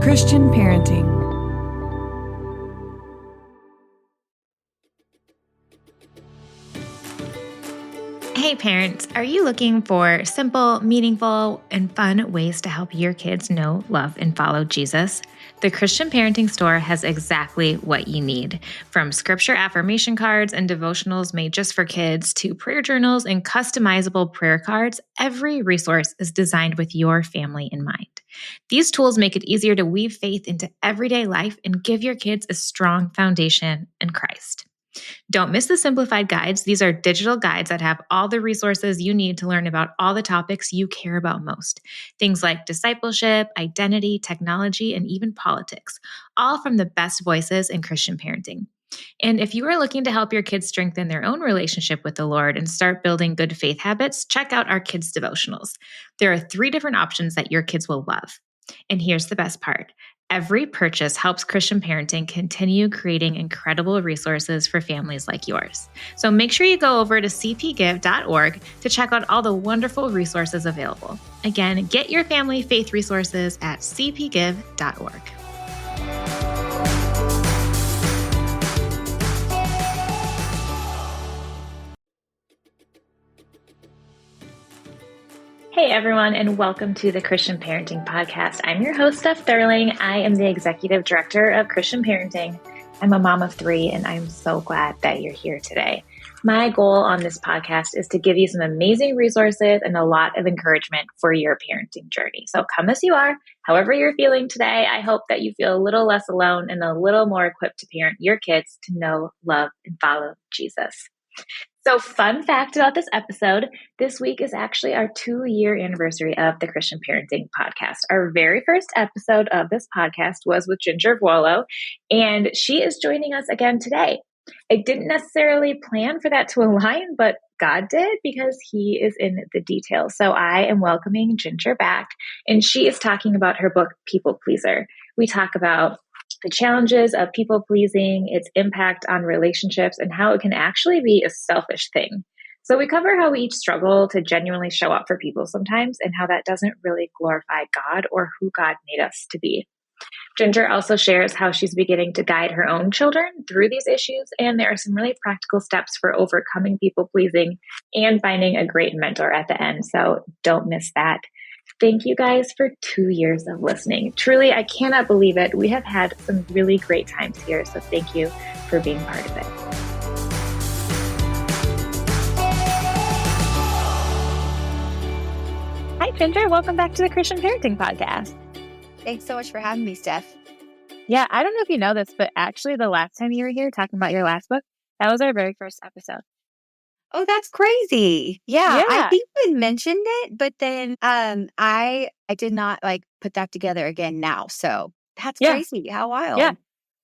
Christian Parenting. Hey parents, are you looking for simple, meaningful, and fun ways to help your kids know, love, and follow Jesus? The Christian Parenting Store has exactly what you need. From scripture affirmation cards and devotionals made just for kids to prayer journals and customizable prayer cards, every resource is designed with your family in mind. These tools make it easier to weave faith into everyday life and give your kids a strong foundation in Christ. Don't miss the simplified guides. These are digital guides that have all the resources you need to learn about all the topics you care about most. Things like discipleship, identity, technology, and even politics, all from the best voices in Christian parenting. And if you are looking to help your kids strengthen their own relationship with the Lord and start building good faith habits, check out our kids' devotionals. There are 3 different options that your kids will love. And here's the best part. Every purchase helps Christian Parenting continue creating incredible resources for families like yours. So make sure you go over to cpgive.org to check out all the wonderful resources available. Again, get your family faith resources at cpgive.org. Hey everyone, and welcome to the Christian Parenting Podcast. I'm your host, Steph Thurling. I am the Executive Director of Christian Parenting. I'm a mom of 3, and I'm so glad that you're here today. My goal on this podcast is to give you some amazing resources and a lot of encouragement for your parenting journey. So come as you are, however you're feeling today. I hope that you feel a little less alone and a little more equipped to parent your kids to know, love, and follow Jesus. So fun fact about this episode, this week is actually our 2-year anniversary of the Christian Parenting Podcast. Our very first episode of this podcast was with Jinger Vuolo, and she is joining us again today. I didn't necessarily plan for that to align, but God did because He is in the details. So I am welcoming Jinger back, and she is talking about her book, People Pleaser. We talk about the challenges of people pleasing, its impact on relationships, and how it can actually be a selfish thing. So we cover how we each struggle to genuinely show up for people sometimes and how that doesn't really glorify God or who God made us to be. Jinger also shares how she's beginning to guide her own children through these issues, and there are some really practical steps for overcoming people pleasing and finding a great mentor at the end. So don't miss that. Thank you guys for 2 years of listening. Truly, I cannot believe it. We have had some really great times here, so thank you for being part of it. Hi, Jinger. Welcome back to the Christian Parenting Podcast. Thanks so much for having me, Steph. Yeah, I don't know if you know this, but actually the last time you were here talking about your last book, that was our very first episode. Oh, that's crazy. Yeah, I Yeah. think we mentioned it, but then I did not put that together again now. So that's Yeah. crazy. How wild. Yeah.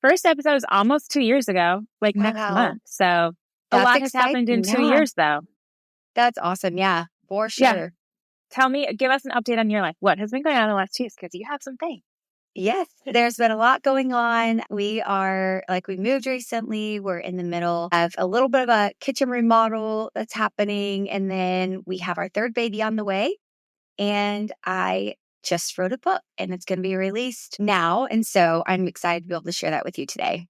First episode was almost 2 years ago, next Wow. month. So a That's lot has happened in exciting. 2 years, though. That's awesome. Yeah, for sure. Yeah. Tell me, give us an update on your life. What has been going on in the last 2 years? Because you have some things. Yes, there's been a lot going on. We moved recently. We're in the middle of a little bit of a kitchen remodel that's happening. And then we have our 3rd baby on the way. And I just wrote a book and it's going to be released now. And so I'm excited to be able to share that with you today.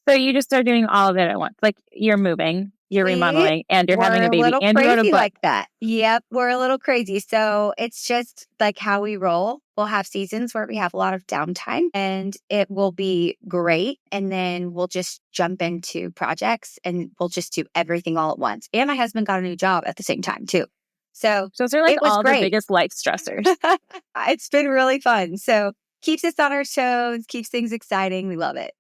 So you just start doing all of it at once. You're moving, you're remodeling, and you're having a baby, and you wrote a book. Like that. Yep, we're a little crazy. So it's just like how we roll. We'll have seasons where we have a lot of downtime and it will be great. And then we'll just jump into projects and we'll just do everything all at once. And my husband got a new job at the same time too. So those are all the biggest life stressors. It's been really fun. So keeps us on our toes, keeps things exciting. We love it.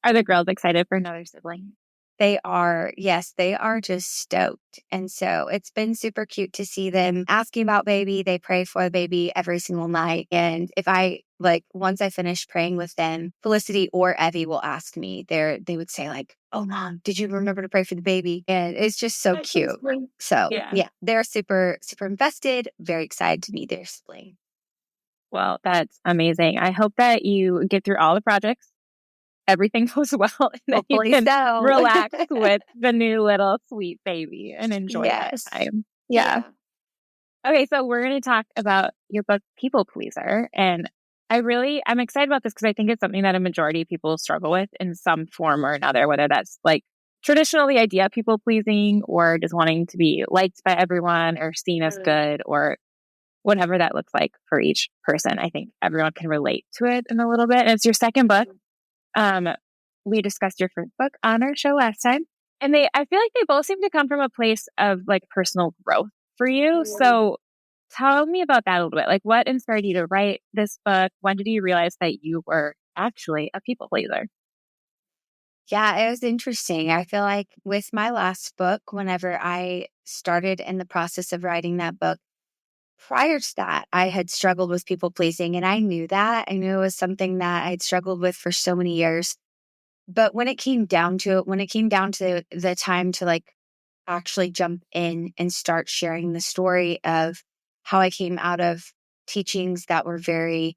Are the girls excited for another sibling? They are. Yes, they are just stoked. And so it's been super cute to see them asking about baby. They pray for the baby every single night. And if I once I finish praying with them, Felicity or Evie will ask me. They would say "Oh, Mom, did you remember to pray for the baby?" And it's just so cute. So yeah, they're super, super invested, very excited to meet their sibling. Well, that's amazing. I hope that you get through all the projects. Everything goes well, and that you can relax with the new little sweet baby and enjoy that time. Yeah. Okay, so we're going to talk about your book, People Pleaser. And I'm excited about this because I think it's something that a majority of people struggle with in some form or another, whether that's like traditional, the idea of people pleasing or just wanting to be liked by everyone or seen as good or whatever that looks like for each person. I think everyone can relate to it in a little bit. And it's your second book. We discussed your first book on our show last time, and I feel like they both seem to come from a place of like personal growth for you. So tell me about that a little bit. Like, what inspired you to write this book? When did you realize that you were actually a people pleaser? Yeah, it was interesting. I feel like with my last book, whenever I started in the process of writing that book, prior to that, I had struggled with people pleasing, and I knew that. I knew it was something that I'd struggled with for so many years. But when it came down to it, when it came down to the time to like actually jump in and start sharing the story of how I came out of teachings that were very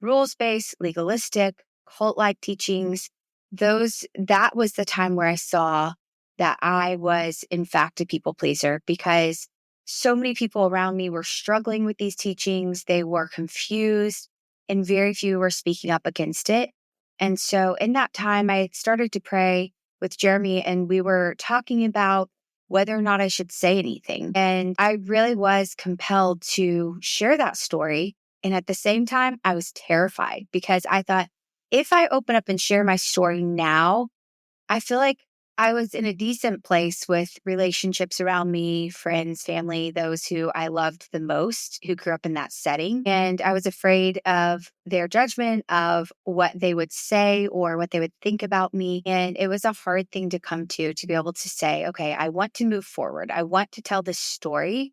rules based, legalistic, cult like teachings, that was the time where I saw that I was, in fact, a people pleaser because so many people around me were struggling with these teachings. They were confused, and very few were speaking up against it. And so in that time, I started to pray with Jeremy, and we were talking about whether or not I should say anything. And I really was compelled to share that story. And at the same time, I was terrified because I thought, if I open up and share my story now, I feel like I was in a decent place with relationships around me, friends, family, those who I loved the most, who grew up in that setting. And I was afraid of their judgment of what they would say or what they would think about me. And it was a hard thing to come to be able to say, okay, I want to move forward. I want to tell this story.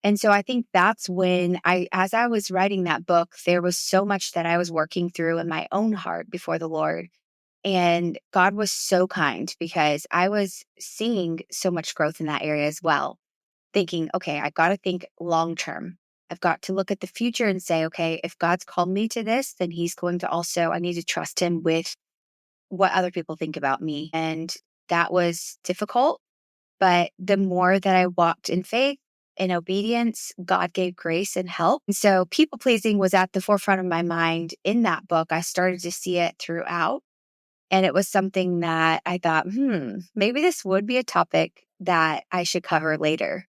And so I think that's when as I was writing that book, there was so much that I was working through in my own heart before the Lord. And God was so kind because I was seeing so much growth in that area as well. Thinking, okay, I got to think long term. I've got to look at the future and say, okay, if God's called me to this, then He's going to also, I need to trust Him with what other people think about me. And that was difficult. But the more that I walked in faith and obedience, God gave grace and help. And so people pleasing was at the forefront of my mind in that book. I started to see it throughout. And it was something that I thought, maybe this would be a topic that I should cover later.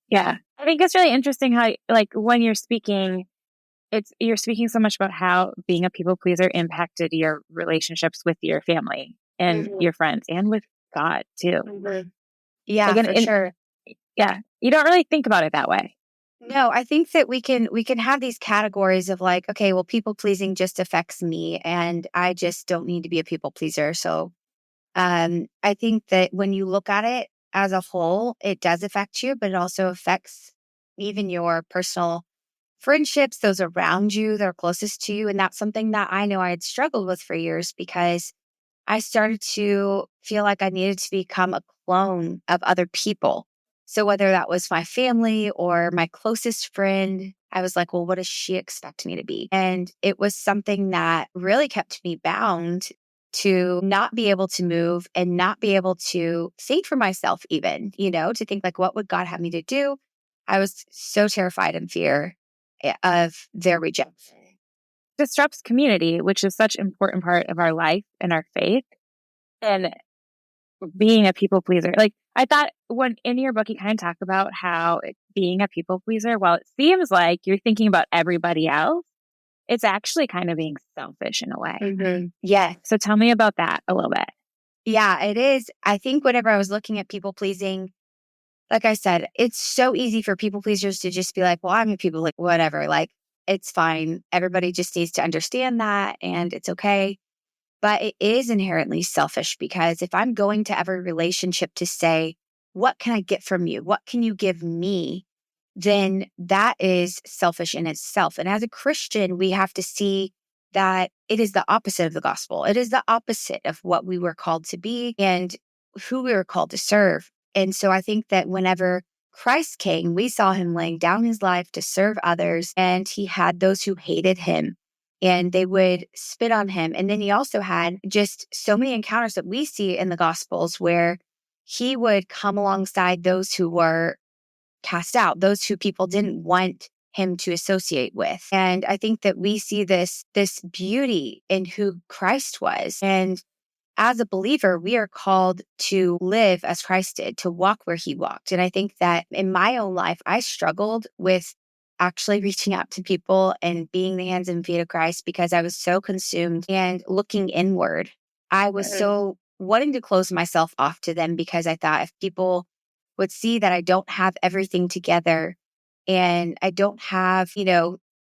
Yeah. I think it's really interesting how, like, when you're speaking so much about how being a people pleaser impacted your relationships with your family and your friends and with God too. Yeah, Like, for sure. yeah, you don't really think about it that way. No, I think that we can have these categories of like, okay, well, people pleasing just affects me and I just don't need to be a people pleaser. So I think that when you look at it as a whole, it does affect you, but it also affects even your personal friendships, those around you that are closest to you. And that's something that I know I had struggled with for years because I started to feel like I needed to become a clone of other people. So whether that was my family or my closest friend, I was like, well, what does she expect me to be? And it was something that really kept me bound to not be able to move and not be able to think for myself, even, to think like, what would God have me to do? I was so terrified in fear of their rejection. Disrupts community, which is such an important part of our life and our faith. And being a people pleaser, like I thought when in your book, you kind of talk about how being a people pleaser, while it seems like you're thinking about everybody else, it's actually kind of being selfish in a way. Yeah. So tell me about that a little bit. Yeah, it is. I think whenever I was looking at people pleasing, like I said, it's so easy for people pleasers to just be like, well, I'm a people, like, whatever, like, it's fine. Everybody just needs to understand that and it's okay. But it is inherently selfish because if I'm going to every relationship to say, what can I get from you? What can you give me? Then that is selfish in itself. And as a Christian, we have to see that it is the opposite of the gospel. It is the opposite of what we were called to be and who we were called to serve. And so I think that whenever Christ came, we saw him laying down his life to serve others, and he had those who hated him and they would spit on him. And then he also had just so many encounters that we see in the gospels where he would come alongside those who were cast out, those who people didn't want him to associate with. And I think that we see this beauty in who Christ was. And as a believer, we are called to live as Christ did, to walk where he walked. And I think that in my own life, I struggled with actually reaching out to people and being the hands and feet of Christ because I was so consumed and looking inward. I was so wanting to close myself off to them because I thought if people would see that I don't have everything together and I don't have,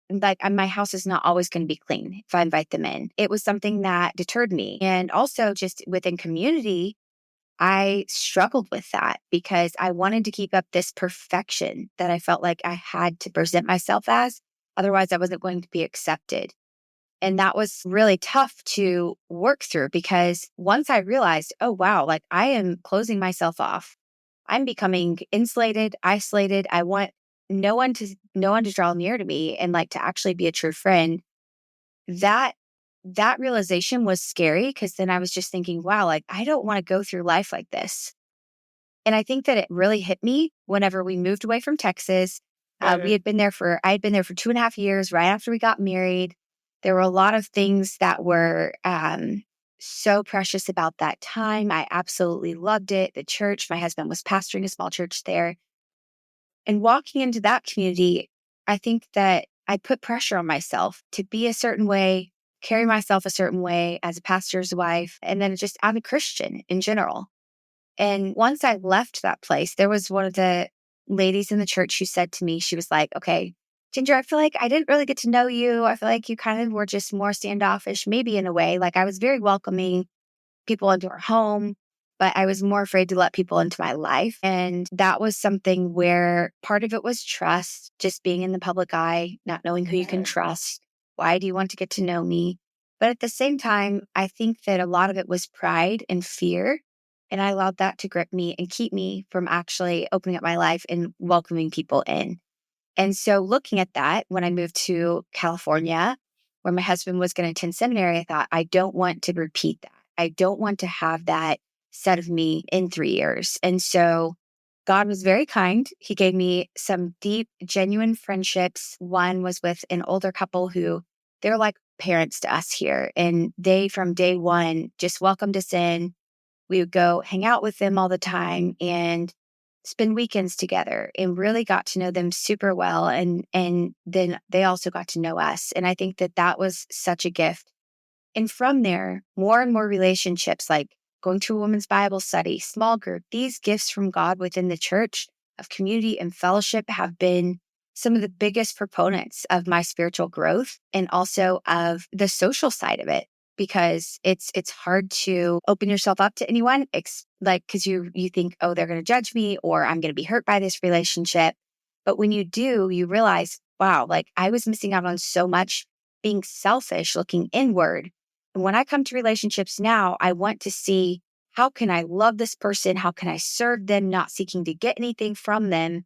like my house is not always going to be clean if I invite them in. It was something that deterred me. And also just within community, I struggled with that because I wanted to keep up this perfection that I felt like I had to present myself as. Otherwise, I wasn't going to be accepted. And that was really tough to work through because once I realized, oh, wow, like I am closing myself off. I'm becoming insulated, isolated. I want no one to draw near to me and like to actually be a true friend. That realization was scary because then I was just thinking, wow, like I don't want to go through life like this. And I think that it really hit me whenever we moved away from Texas. I had been there for 2.5 years right after we got married. There were a lot of things that were so precious about that time. I absolutely loved it. The church, my husband was pastoring a small church there. And walking into that community, I think that I put pressure on myself to be a certain way, carry myself a certain way as a pastor's wife, and then just as a Christian in general. And once I left that place, there was one of the ladies in the church who said to me, she was like, okay, Ginger, I feel like I didn't really get to know you. I feel like you kind of were just more standoffish, maybe in a way. Like I was very welcoming people into our home, but I was more afraid to let people into my life. And that was something where part of it was trust, just being in the public eye, not knowing who you can trust. Why do you want to get to know me? But at the same time, I think that a lot of it was pride and fear. And I allowed that to grip me and keep me from actually opening up my life and welcoming people in. And so looking at that, when I moved to California, where my husband was going to attend seminary, I thought, I don't want to repeat that. I don't want to have that said of me in 3 years. And so God was very kind. He gave me some deep, genuine friendships. One was with an older couple who they're like parents to us here. And they, from day one, just welcomed us in. We would go hang out with them all the time and spend weekends together and really got to know them super well. And then they also got to know us. And I think that that was such a gift. And from there, more and more relationships like going to a women's Bible study, small group, these gifts from God within the church of community and fellowship have been some of the biggest proponents of my spiritual growth and also of the social side of it. Because it's hard to open yourself up to anyone, because you think, oh, they're going to judge me or I'm going to be hurt by this relationship. But when you do, you realize, wow, like I was missing out on so much being selfish, looking inward. And when I come to relationships now, I want to see how can I love this person? How can I serve them, not seeking to get anything from them,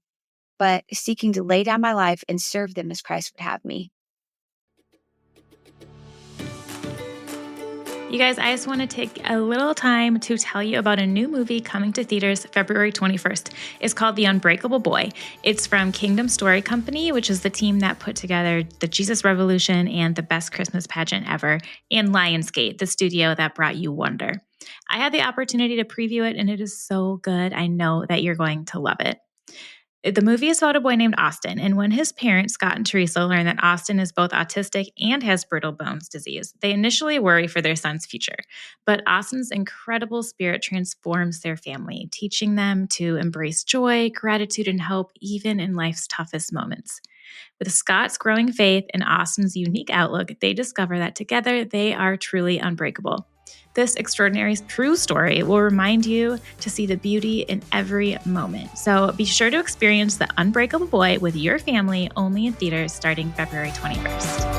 but seeking to lay down my life and serve them as Christ would have me. You guys, I just want to take a little time to tell you about a new movie coming to theaters February 21st. It's called The Unbreakable Boy. It's from Kingdom Story Company, which is the team that put together the Jesus Revolution and the Best Christmas Pageant Ever, and Lionsgate, the studio that brought you Wonder. I had the opportunity to preview it, and it is so good. I know that you're going to love it. The movie is about a boy named Austin, and when his parents, Scott and Teresa, learn that Austin is both autistic and has brittle bones disease, they initially worry for their son's future. But Austin's incredible spirit transforms their family, teaching them to embrace joy, gratitude, and hope even in life's toughest moments. With Scott's growing faith and Austin's unique outlook, they discover that together they are truly unbreakable. This extraordinary true story will remind you to see the beauty in every moment. So be sure to experience The Unbreakable Boy with your family only in theaters starting February 21st.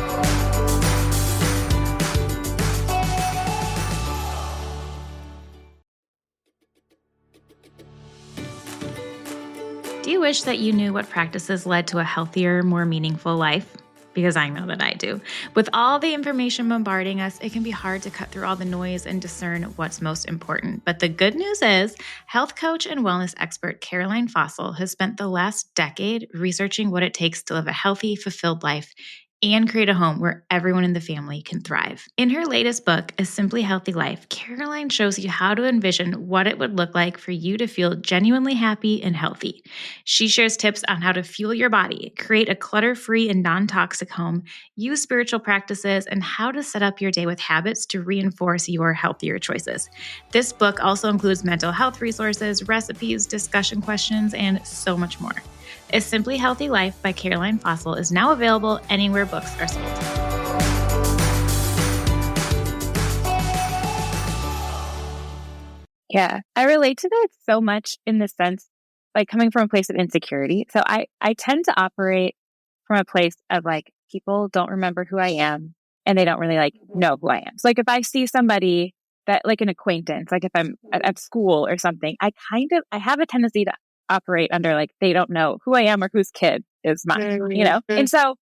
Do you wish that you knew what practices led to a healthier, more meaningful life? because I know that I do. With all the information bombarding us, it can be hard to cut through all the noise and discern what's most important. But the good news is, health coach and wellness expert Caroline Fossil has spent the last decade researching what it takes to live a healthy, fulfilled life and create a home where everyone in the family can thrive. In her latest book, A Simply Healthy Life, Caroline shows you how to envision what it would look like for you to feel genuinely happy and healthy. She shares tips on how to fuel your body, create a clutter-free and non-toxic home, use spiritual practices, and how to set up your day with habits to reinforce your healthier choices. This book also includes mental health resources, recipes, discussion questions, and so much more. A Simply Healthy Life by Caroline Fossil is now available anywhere books are sold. Yeah, I relate to that so much in the sense, like coming from a place of insecurity. So I tend to operate from a place of like, people don't remember who I am and they don't really like know who I am. So like if I see somebody that like an acquaintance, like if I'm at school or something, I have a tendency to operate under like, they don't know who I am or whose kid is mine, you know? And so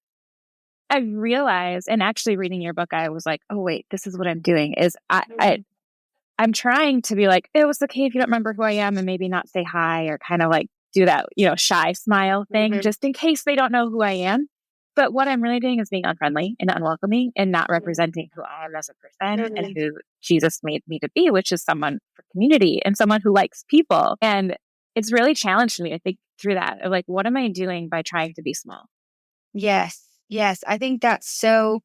I realized, and actually reading your book, I was like, oh wait, this is what I'm doing is I'm trying to be like, it was okay if you don't remember who I am and maybe not say hi or kind of like do that, shy smile thing just in case they don't know who I am. But what I'm really doing is being unfriendly and unwelcoming and not representing who I am as a person and who Jesus made me to be, which is someone for community and someone who likes people. And it's really challenged me, I think, through that of like, what am I doing by trying to be small? Yes. Yes. I think that's so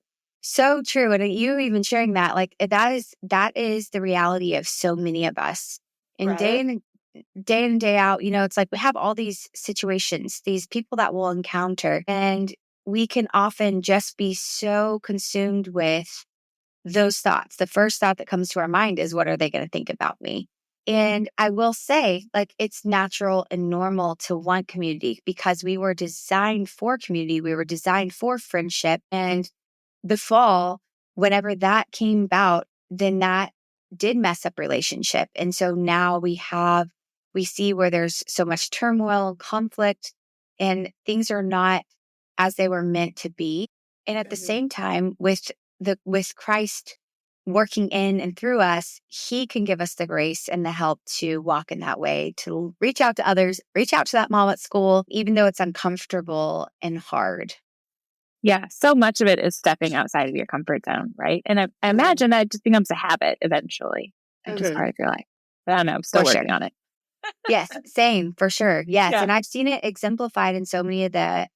true. And you even sharing that, like that is the reality of so many of us. And day in and day out, it's like we have all these situations, these people that we'll encounter, and we can often just be so consumed with those thoughts. The first thought that comes to our mind is, what are they going to think about me? And I will say, like, it's natural and normal to want community because we were designed for community. We were designed for friendship. And the fall, whenever that came about, then that did mess up relationship. And so now we see where there's so much turmoil, conflict, and things are not as they were meant to be. And at the same time, with Christ working in and through us, he can give us the grace and the help to walk in that way, to reach out to others, reach out to that mom at school, even though it's uncomfortable and hard. Yeah, so much of it is stepping outside of your comfort zone, right? And I imagine that it just becomes a habit eventually, and just part of your life. But I don't know, I'm still For sure. working on it. Yes, same, for sure. Yes. Yeah. And I've seen it exemplified in so many of the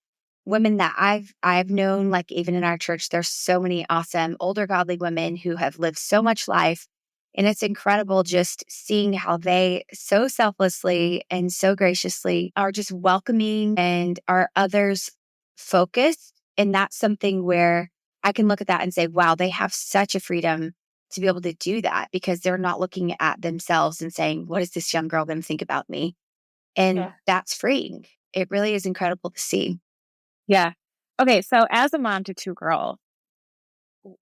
women that I've known, like even in our church, there's so many awesome older godly women who have lived so much life. And it's incredible just seeing how they so selflessly and so graciously are just welcoming and are others focused. And that's something where I can look at that and say, wow, they have such a freedom to be able to do that because they're not looking at themselves and saying, what is this young girl going to think about me? And that's freeing. It really is incredible to see. Yeah. Okay, so as a mom to two girls,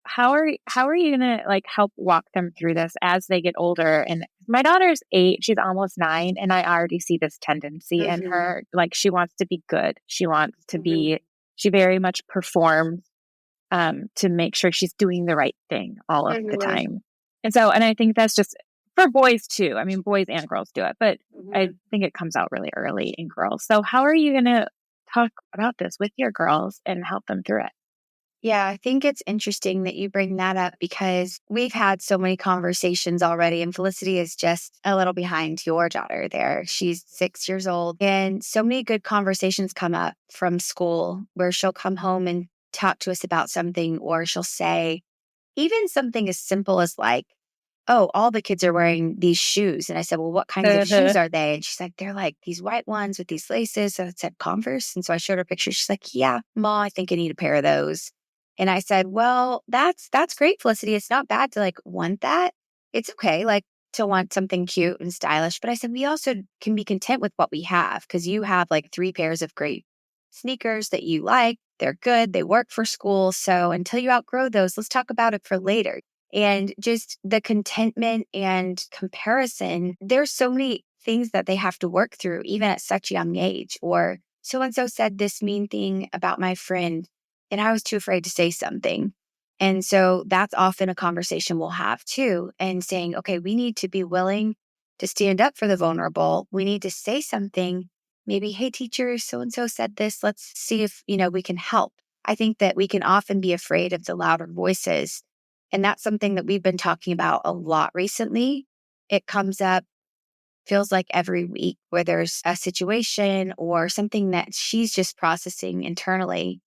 how are you gonna like help walk them through this as they get older? And my daughter's 8, she's almost 9, and I already see this tendency in her. Like she wants to be good. She wants to be, she very much performs to make sure she's doing the right thing all of the time. And I think that's just for boys too. I mean, boys and girls do it, but I think it comes out really early in girls. So how are you going to talk about this with your girls and help them through it? Yeah, I think it's interesting that you bring that up because we've had so many conversations already, and Felicity is just a little behind your daughter there. She's 6 years old, and so many good conversations come up from school where she'll come home and talk to us about something, or she'll say, even something as simple as like, oh, all the kids are wearing these shoes. And I said, well, what kinds of shoes are they? And she's like, they're like these white ones with these laces. So it said Converse. And so I showed her pictures. She's like, yeah, Ma, I think I need a pair of those. And I said, well, that's great, Felicity. It's not bad to like want that. It's okay, like to want something cute and stylish. But I said, we also can be content with what we have because you have like 3 pairs of great sneakers that you like. They're good. They work for school. So until you outgrow those, let's talk about it for later. And just the contentment and comparison, there's so many things that they have to work through, even at such a young age. Or so and so said this mean thing about my friend. and I was too afraid to say something. And so that's often a conversation we'll have too, and saying, okay, we need to be willing to stand up for the vulnerable. We need to say something. Maybe, hey, teacher, so and so said this. Let's see if, we can help. I think that we can often be afraid of the louder voices. And that's something that we've been talking about a lot recently. It comes up, feels like every week, where there's a situation or something that she's just processing internally.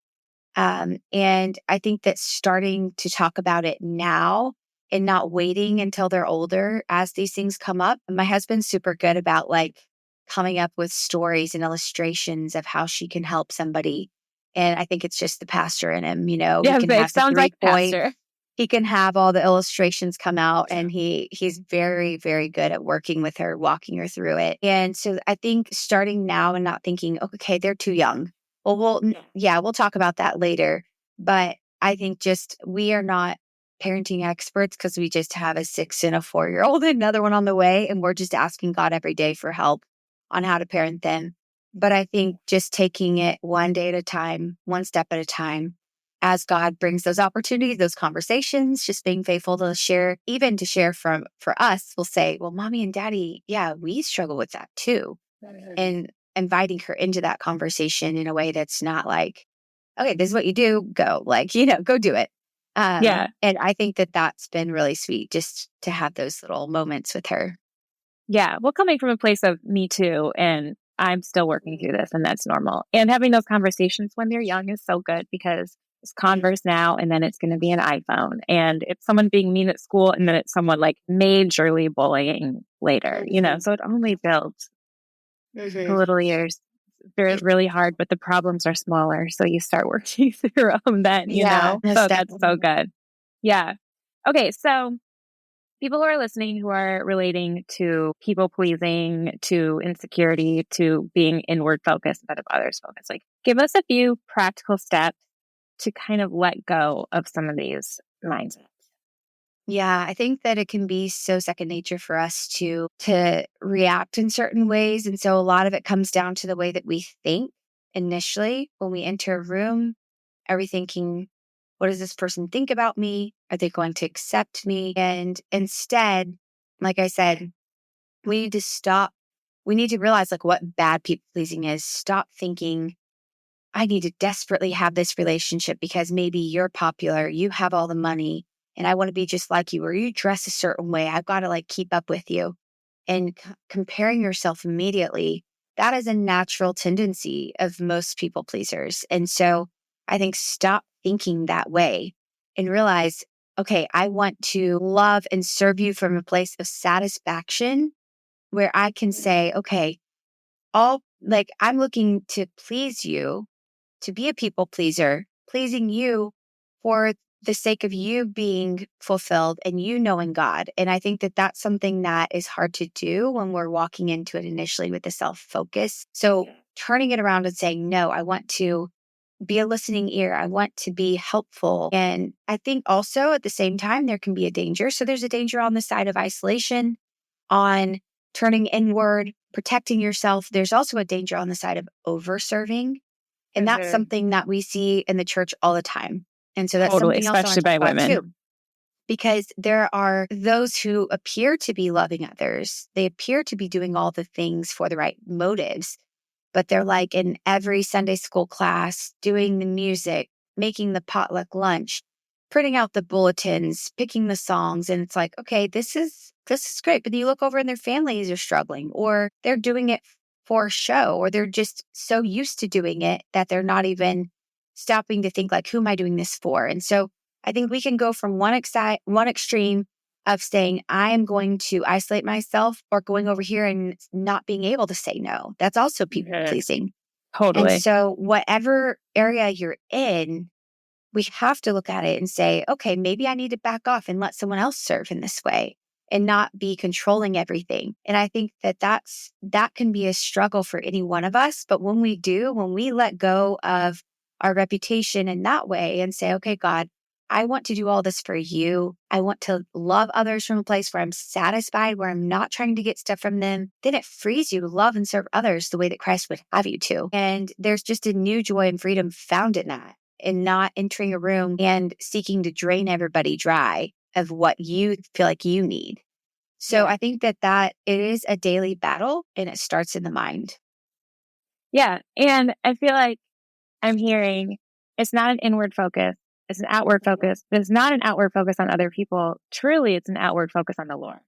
And I think that starting to talk about it now and not waiting until they're older as these things come up. My husband's super good about like coming up with stories and illustrations of how she can help somebody. And I think it's just the pastor in him, he Yeah, can it have the sounds 3 like points. pastor. He can have all the illustrations come out, and he's very, very good at working with her, walking her through it. And so I think starting now and not thinking, okay, they're too young. Well, we'll talk about that later. But I think just we are not parenting experts because we just have a 6 and a 4-year-old, another one on the way, and we're just asking God every day for help on how to parent them. But I think just taking it one day at a time, one step at a time, as God brings those opportunities, those conversations, just being faithful to share, even to share for us, we'll say, well, mommy and daddy, yeah, we struggle with that too. And inviting her into that conversation in a way that's not like, okay, this is what you do, go, like, go do it. Yeah. And I think that that's been really sweet just to have those little moments with her. Yeah. Well, coming from a place of me too, and I'm still working through this, and that's normal. And having those conversations when they're young is so good because it's Converse now, and then it's going to be an iPhone. And it's someone being mean at school, and then it's someone like majorly bullying later, so it only builds the little years. They're really hard, but the problems are smaller. So you start working through them then, Yeah, So most that's so definitely. good. Yeah. Okay. So people who are listening who are relating to people pleasing, to insecurity, to being inward focused instead of others focused, like give us a few practical steps to kind of let go of some of these mindsets. Yeah, I think that it can be so second nature for us to react in certain ways. And so a lot of it comes down to the way that we think initially when we enter a room. Are we thinking, what does this person think about me? Are they going to accept me? And instead, like I said, we need to stop. We need to realize like what bad people pleasing is. Stop thinking, I need to desperately have this relationship because maybe you're popular, you have all the money, and I want to be just like you, or you dress a certain way. I've got to like keep up with you. And comparing yourself immediately, that is a natural tendency of most people pleasers. And so I think stop thinking that way and realize, okay, I want to love and serve you from a place of satisfaction where I can say, okay, I'm looking to please you, to be a people pleaser, pleasing you for the sake of you being fulfilled and you knowing God. And I think that that's something that is hard to do when we're walking into it initially with the self focus. So turning it around and saying, no, I want to be a listening ear. I want to be helpful. And I think also at the same time, there can be a danger. So there's a danger on the side of isolation, on turning inward, protecting yourself. There's also a danger on the side of over serving. And that's something that we see in the church all the time. And so that's Totally, something else I especially want to talk by about women. too, because there are those who appear to be loving others. They appear to be doing all the things for the right motives, but they're like in every Sunday school class, doing the music, making the potluck lunch, printing out the bulletins, picking the songs. And it's like, okay, this is great. But you look over and their families are struggling, or they're doing it for show, or they're just so used to doing it that they're not even stopping to think like, who am I doing this for? And so I think we can go from one extreme of saying, I am going to isolate myself, or going over here and not being able to say no. That's also people pleasing. And Totally. so whatever area you're in, we have to look at it and say, okay, maybe I need to back off and let someone else serve in this way and not be controlling everything. And I think that that can be a struggle for any one of us. But when we let go of our reputation in that way and say, okay, God, I want to do all this for you. I want to love others from a place where I'm satisfied, where I'm not trying to get stuff from them. Then it frees you to love and serve others the way that Christ would have you to. And there's just a new joy and freedom found in that. and not entering a room and seeking to drain everybody dry of what you feel like you need. So I think that it is a daily battle and it starts in the mind. Yeah. And I feel like I'm hearing it's not an inward focus, it's an outward focus, but it's not an outward focus on other people. Truly, it's an outward focus on the Lord.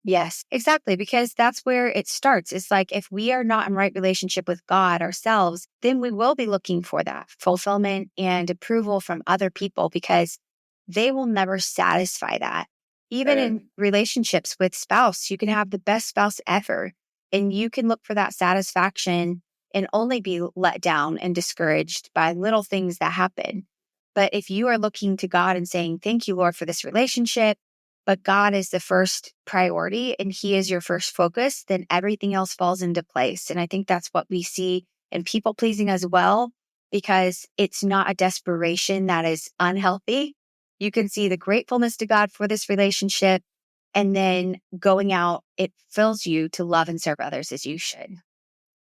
Yes, exactly. Because that's where it starts. It's like if we are not in right relationship with God ourselves, then we will be looking for that fulfillment and approval from other people because they will never satisfy that. Even in relationships with spouse, you can have the best spouse ever and you can look for that satisfaction and only be let down and discouraged by little things that happen. But if you are looking to God and saying, thank you, Lord, for this relationship, but God is the first priority and He is your first focus, then everything else falls into place. And I think that's what we see in people pleasing as well, because it's not a desperation that is unhealthy. You can see the gratefulness to God for this relationship, and then going out, it fills you to love and serve others as you should.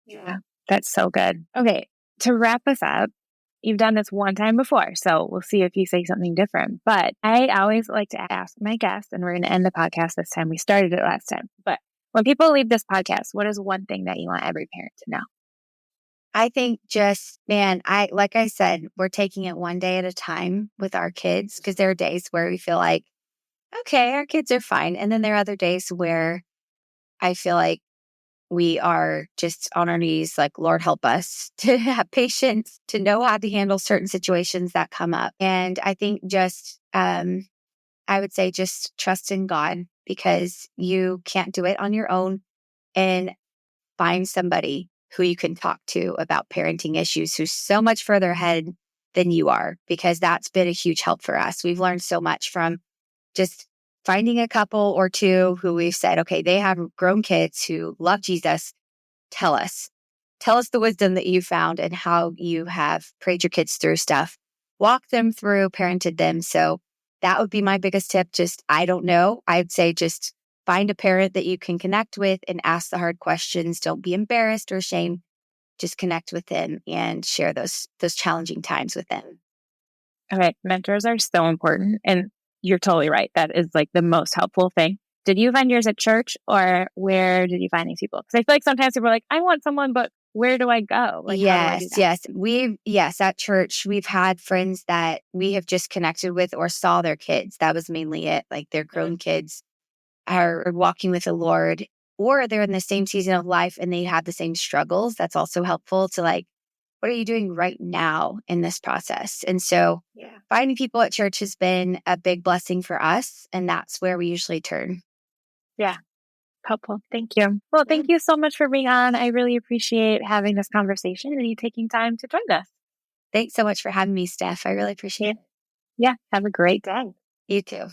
Yeah, that's so good. Okay, to wrap us up, you've done this one time before, so we'll see if you say something different. But I always like to ask my guests, and we're going to end the podcast this time. We started it last time. But when people leave this podcast, what is one thing that you want every parent to know? I think like I said, we're taking it one day at a time with our kids because there are days where we feel like, okay, our kids are fine. And then there are other days where I feel like we are just on our knees, like, Lord, help us to have patience, to know how to handle certain situations that come up. And I think I would say just trust in God because you can't do it on your own, and find somebody who you can talk to about parenting issues who's so much further ahead than you are, because that's been a huge help for us. We've learned so much from just finding a couple or two who we've said, okay, they have grown kids who love Jesus. Tell us the wisdom that you found and how you have prayed your kids through stuff. Walk them through, parented them. So that would be my biggest tip. Just, I don't know. I'd say just find a parent that you can connect with and ask the hard questions. Don't be embarrassed or ashamed. Just connect with them and share those challenging times with them. Okay, mentors are so important. And you're totally right. That is like the most helpful thing. Did you find yours at church, or where did you find these people? Because I feel like sometimes people are like, I want someone, but where do I go? Like, how do I do that? Yes, at church, we've had friends that we have just connected with or saw their kids. That was mainly it. Like, their grown kids are walking with the Lord, or they're in the same season of life and they have the same struggles. That's also helpful to, like, what are you doing right now in this process? And so finding people at church has been a big blessing for us. And that's where we usually turn. Yeah. Helpful. Thank you. Well, thank you so much for being on. I really appreciate having this conversation and you taking time to join us. Thanks so much for having me, Steph. I really appreciate it. Yeah. Have a great day. You too.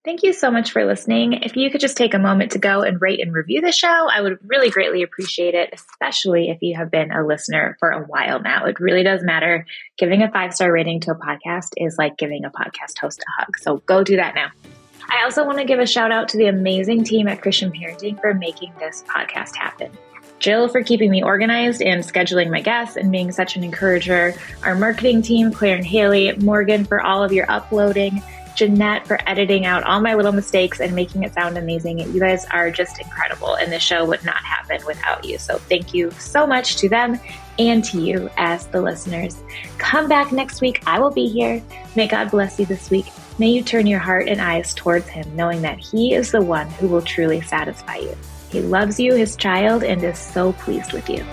Thank you so much for listening. If you could just take a moment to go and rate and review the show, I would really greatly appreciate it, especially if you have been a listener for a while now. It really does matter. Giving a 5-star rating to a podcast is like giving a podcast host a hug. So go do that now. I also want to give a shout out to the amazing team at Christian Parenting for making this podcast happen. Jill for keeping me organized and scheduling my guests and being such an encourager. Our marketing team, Claire and Haley, Morgan for all of your uploading, Jeanette for editing out all my little mistakes and making it sound amazing. You guys are just incredible, and the show would not happen without you. So thank you so much to them and to you as the listeners. Come back next week. I will be here. May God bless you this week. May you turn your heart and eyes towards Him, knowing that He is the one who will truly satisfy you. He loves you, His child, and is so pleased with you.